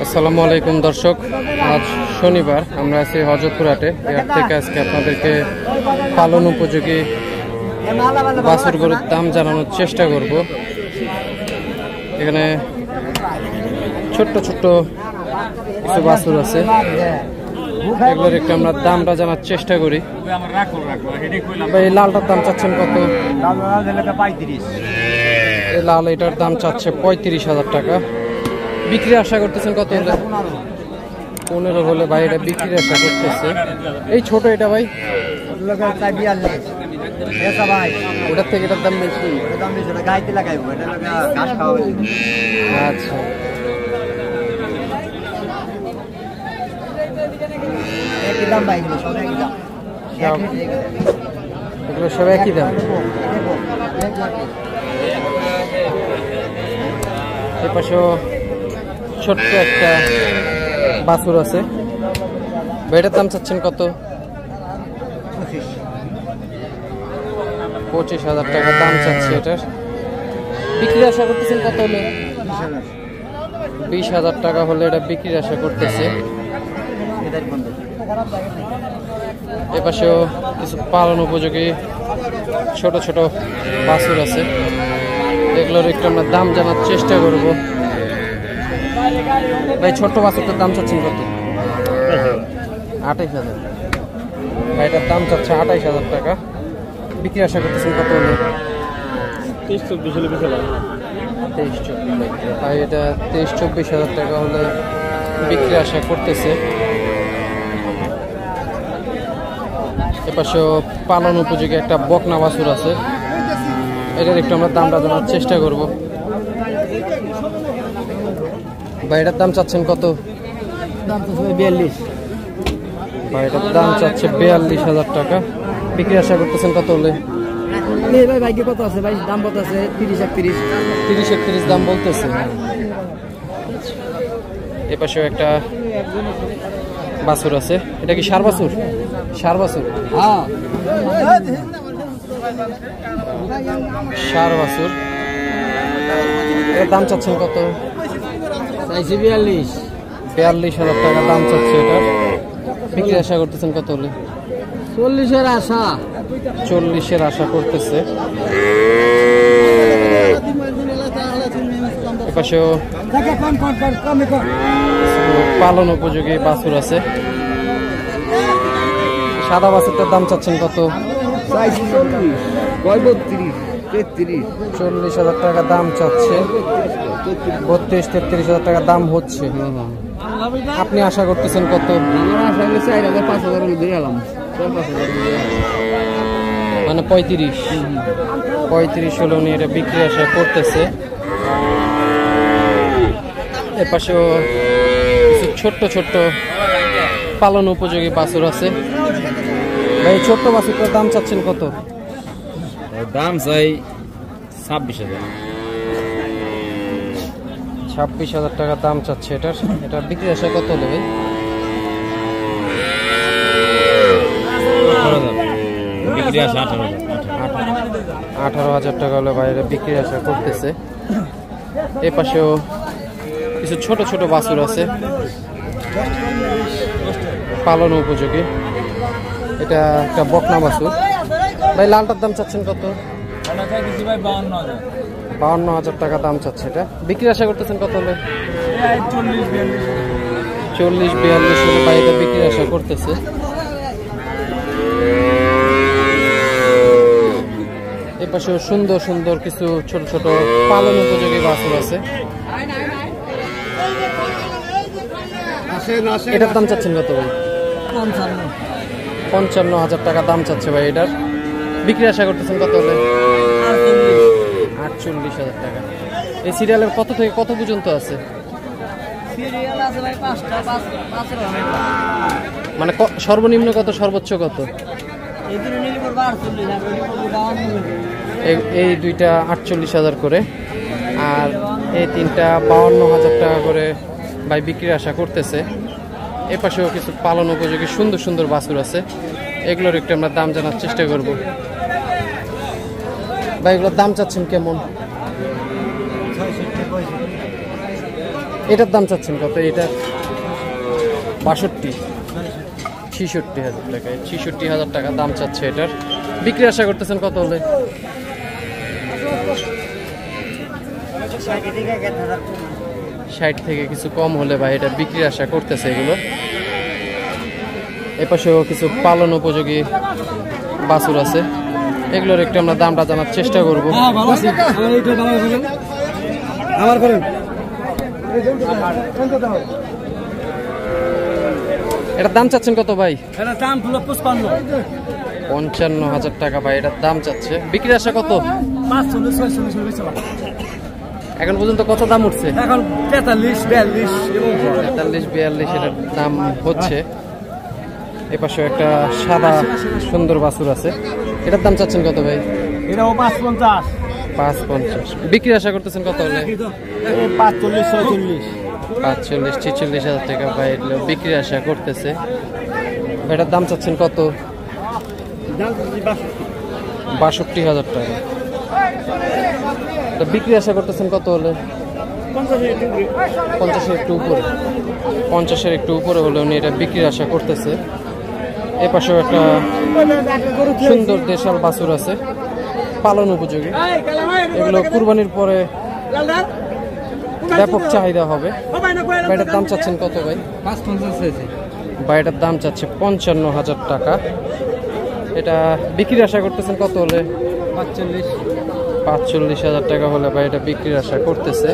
আসসালামু আলাইকুম দর্শক, আজ শনিবার আমরা আছি হযরতপুর হাটে। এর থেকে আজকে আপনাদেরকে পালন উপযোগী বাছুর গরুর দাম জানানোর চেষ্টা করব। এখানে ছোট্ট ছোট্ট কিছু বাছুর আছে, এগুলোর একটু আমরা দামটা জানার চেষ্টা করি। ভাই লালটার দাম চাচ্ছেন কত? এই লাল এটার দাম চাচ্ছে 35,000 টাকা। বিক্রি আশা করতেছেন কত হলে? 15 হলে ভাই এটা বিক্রি আশা করতেছে। এই ছোট এটা ভাই ওটার থেকে এটার দাম বেশি। আচ্ছা, এগুলো সব একই দাম। এ পাশেও ছোট্ট একটা বাছুর আছে, এটার দাম চাচ্ছেন কত? 25,000 টাকা দাম চাচ্ছে এটার। বিক্রি আশা করতেছেন কত হলে? 20,000 টাকা হলে এটা বিক্রির আশা করতেছে। এ পাশেও কিছু পালন উপযোগী ছোট ছোট বাছুর আছে, এগুলোর একটু আমরা দাম জানার চেষ্টা করব। ভাই ছোট্ট বাছুরটার দাম চাচ্ছেন কত? 28,000। ভাই এটার দাম চাচ্ছে 28,000 টাকা। বিক্রি আশা করতেছেন কত হলে? 23-24 হলে। 23-24 ভাই এটা 23-24,000 টাকা হলে বিক্রি আশা করতেছে। এপাশেও পালন উপযোগী একটা বকনা বাছুর আছে, এটার একটু আমরা দামটা জানার চেষ্টা করব। ভাই এটার দাম চাচ্ছেন কত? 42। ভাই এটার দাম চাচ্ছে 42,000 টাকা। বিক্রি আশা করতেছেন কত হলে? ভাই ভাগ্য কত আছে ভাই? দাম কত আছে? 30-31 দাম বলতেছে। এপাশেও একটা বাছুর আছে, এটা কি ষাঁড় বাছুর? ষাঁড় বাছুর, হ্যাঁ ষাঁড় বাছুর। এর দাম চাচ্ছেন কত? চাইছি 42। 42,000 টাকা দাম চাচ্ছে এটার। বিক্রি আশা করতেছেন কত হলে? 40-এর আশা। 40-এর আশা করতেছে। এপাশেও পালন উপযোগী বাছুর আছে। সাদা বাছুরটার দাম চাচ্ছেন কত? 40,000 টাকা দাম চাচ্ছে। 32-33,000 টাকা দাম হচ্ছে। আপনি আশা করতেছেন কত? মানে 35 হলে উনি এটা বিক্রি আশা করতেছে। এর পাশেও কিছু ছোট্ট ছোট্ট পালন উপযোগী বাছুর আছে। ভাই ছোট্ট বাছুরটার দাম চাচ্ছেন কত? দাম চাই 26,000। 26,000 টাকা দাম চাচ্ছে এটার। এটা বিক্রি আশা কত হলে ভাই? 18,000 টাকা হলে বাইরে বিক্রি আশা করতেছে। এ পাশেও কিছু ছোট ছোট বাছুর আছে পালন উপযোগী, এটা একটা বকনা বাছুর। ভাই লালটার দাম চাচ্ছেন কত? 52,000 টাকা দাম চাচ্ছে এটা। বিক্রি আশা করতেছেন কত হলে? 40-42 হলে ভাই এটা বিক্রি আশা করতেছে। এপাশেও সুন্দর সুন্দর কিছু ছোট ছোট পালন উপযোগী বাছুর আছে, এটার দাম চাচ্ছেন কত ভাই? 55,000 টাকা দাম চাচ্ছে ভাই এটার। বিক্রি আশা করতেছেন কত হলে? 48,000 টাকা। এই সিরিয়ালের কত থেকে কত পর্যন্ত আছে? মানে সর্বনিম্ন কত, সর্বোচ্চ কত? এই দুইটা 48,000 করে, আর এই তিনটা 52,000 টাকা করে ভাই বিক্রির আশা করতেছে। এ পাশেও কিছু পালন উপযোগী সুন্দর সুন্দর বাছুর আছে, এগুলোর একটু আমরা দাম জানার চেষ্টা করব। ভাই এগুলোর দাম চাচ্ছেন কেমন? এটার দাম চাচ্ছেন কত? এটা 62, 66,000 টাকায়, 66,000 টাকা দাম চাচ্ছে এটার। বিক্রি আশা করতেছেন কত হলে? 60 থেকে কিছু কম হলে ভাই এটা বিক্রি আশা করতেছে এগুলো। এপাশেও কিছু পালন উপযোগী বাছুর আছে, এগুলোর একটু আমরা দামটা জানার চেষ্টা করবো। এটার দাম চাচ্ছেন কত ভাই? এটার দাম হলো 55,000 টাকা ভাই এটার দাম চাচ্ছে। বিক্রি আশা কত? 45-46 এখন পর্যন্ত কত দাম উঠছে? এখন 43-42 43-42 এটার দাম হচ্ছে। এপাশে একটা সাদা সুন্দর বাছুর আছে, এটার দাম চাচ্ছেন কত ভাই? এটাও 550। 550। বিক্রি আশা করতেছেন কত হলে? 45-46 টাকা ভাই এগুলো বিক্রি আশা করতেছে। এটার দাম চাচ্ছেন কত? 62,000 টাকা। বিক্রি আশা করতেছেন কত হলে? 50-এর একটু উপরে। 50-এর একটু উপরে হলে উনি এটা বিক্রির আশা করতেছে। এ পাশেও একটা সুন্দর দেশাল বাছুর আছে, পালন উপযোগী। এগুলো কুরবানির পরে ব্যাপক চাহিদা হবে। এটার দাম চাচ্ছেন কত ভাই? 550 বা এটার দাম চাচ্ছে 55,000 টাকা। এটা বিক্রির আশা করতেছেন কত হলে? 45,000 টাকা হলে ভাই এটা বিক্রির আশা করতেছে।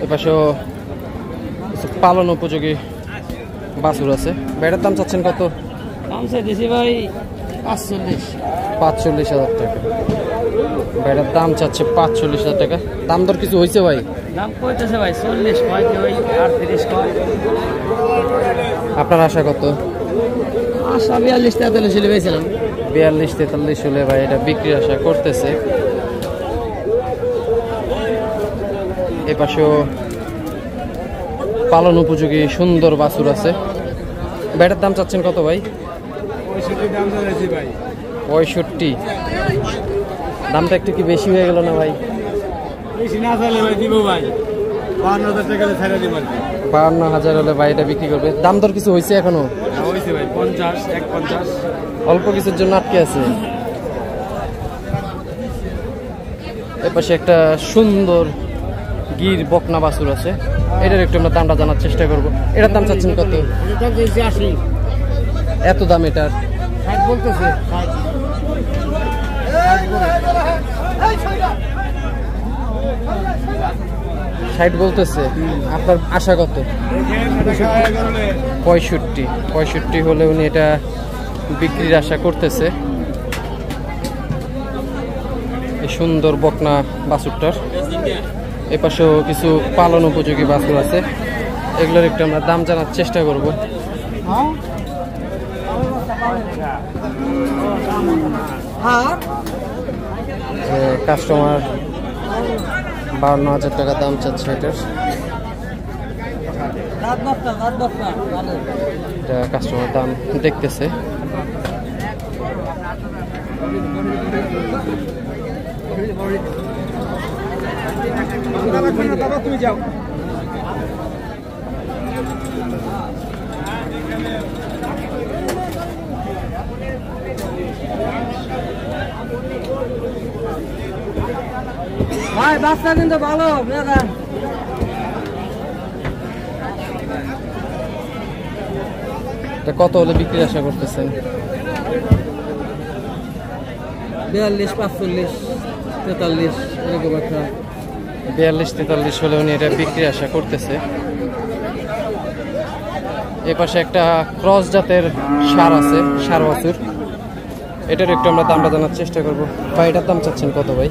এপাশেও কিছু পালন উপযোগী বাছুর আছে। এটার দাম চাচ্ছেন কত? দাম চাইতেছি ভাই 45,000 টাকা। এটার দাম চাচ্ছে 45,000 টাকা। দাম দর কিছু হয়েছে ভাই? দাম কইতেছে ভাই 40 কয়, কেউ 38 কয়। আপনার আশা কত? আশা 42-43 হলে পেয়েছিলাম। 42-43 হলে ভাই এটা বিক্রির আশা করতেছে। এপাশেও পালন উপযোগী সুন্দর বাছুর আছে। ব্যাটার দাম চাচ্ছেন কত ভাই? 65। দামটা একটু কি বেশি হয়ে গেল না ভাই? বেশি না চাইলে ভাই দিব ভাই 52,000 টাকা ছাড়া দিব। 52,000 হলে ভাই এটা বিক্রি করবে। দাম দর কিছু হয়েছে এখনো? হয়েছে ভাই 50-51। অল্প কিছুর জন্য আটকে আছে। এপাশে একটা সুন্দর গির বকনা বাছুর আছে, এটার একটু আমরা দামটা জানার চেষ্টা করব। এটার দাম চাচ্ছেন কত? এত দাম এটার? 60 বলতেছে। 60 বলতেছে। আপনার আশা কত? 65 হলে উনি এটা বিক্রির আশা করতেছে। এই সুন্দর বকনা বাছুরটার। এপাশেও কিছু পালন উপযোগী বাছুর আছে, এগুলোর একটু আমরা দাম জানার চেষ্টা করব। কাস্টমার 52,000 টাকা দাম চাচ্ছে এটার। এটা কাস্টমার দাম দেখতেছে। তুমি যাও। ভাই বাচ্চা কিন্তু ভালো। কত হলে বিক্রির আশা করতেছেন? 42-45-43 এরকম একটা। 42-43 হলে উনি এটা বিক্রির আশা করতেছে। এপাশে একটা ক্রস জাতের ষাঁড় আছে, ষাঁড় বাছুর, এটার একটু আমরা দামটা জানার চেষ্টা করব। ভাই এটার দাম চাচ্ছেন কত ভাই?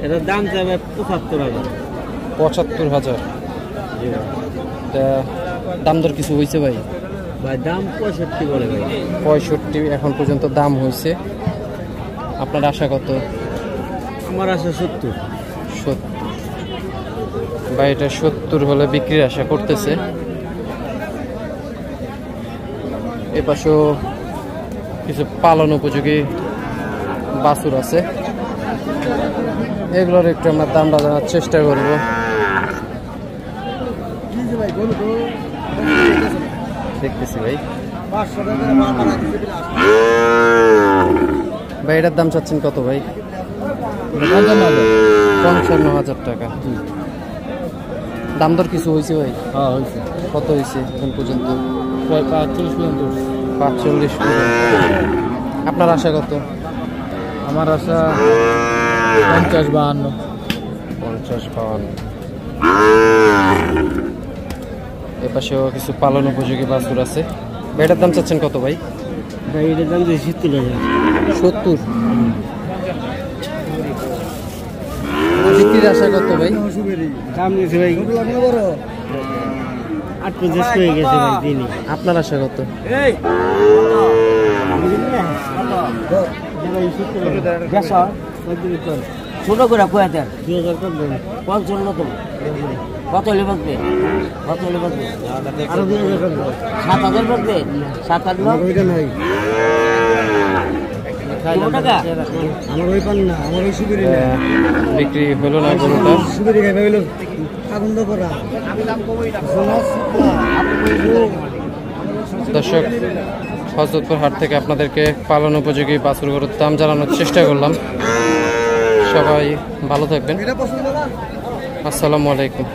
এটার দাম যাবে 75,000। 75,000। এটা দাম দর কিছু হয়েছে ভাই? ভাই দাম 65 বলে ভাই। 65 এখন পর্যন্ত দাম হয়েছে। আপনার আশা কত? আমার আশা 70। ভাই এটা 70 হলে বিক্রির আশা করতেছে। এপাশেও কিছু পালন উপযোগী বাছুর আছে, এগুলোর একটু আমরা দামটা জানার চেষ্টা করবো। দেখতেছি ভাই। ভাই এটার দাম চাচ্ছেন কত ভাই? 55,000 টাকা। দাম দর কিছু হয়েছে ভাই? হ্যাঁ হয়েছে। কত হয়েছে এখন পর্যন্ত? প্রায় 45 পর্যন্ত। 45 পর্যন্ত। আপনার আশা কত? আমার আশা 50-52। 50-52। এপাশেও কিছু পালন উপযোগী বাছুর আছে। ভাই এটার দাম চাচ্ছেন কত ভাই? ভাই এটার দাম 70,000। 70। বিক্রির আশা কত ভাই? দাম দিয়েছে ভাই 8-50 হয়ে গেছে ভাই দিনই। আপনার আশা কত? ছোট করে কয়ে দেন 2000 টাকা দেন 55 তো কত হলে বাঁচবে? কত হলে বাঁচবে? আরো 2000 টাকা 7000 বাঁচবে? 7-8 লাখ ওইটা নাই। আমার ওই পান না, আমার ওই সুবিধা বিক্রি হলো না গরুটা। সুবিধা খাইবে হইলো আনন্দ করা। দর্শক, হযরতপুর হাট থেকে আপনাদেরকে পালন উপযোগী বাছুর গরুর দাম জানানোর চেষ্টা করলাম। সবাই ভালো থাকবেন। আসসালামু আলাইকুম।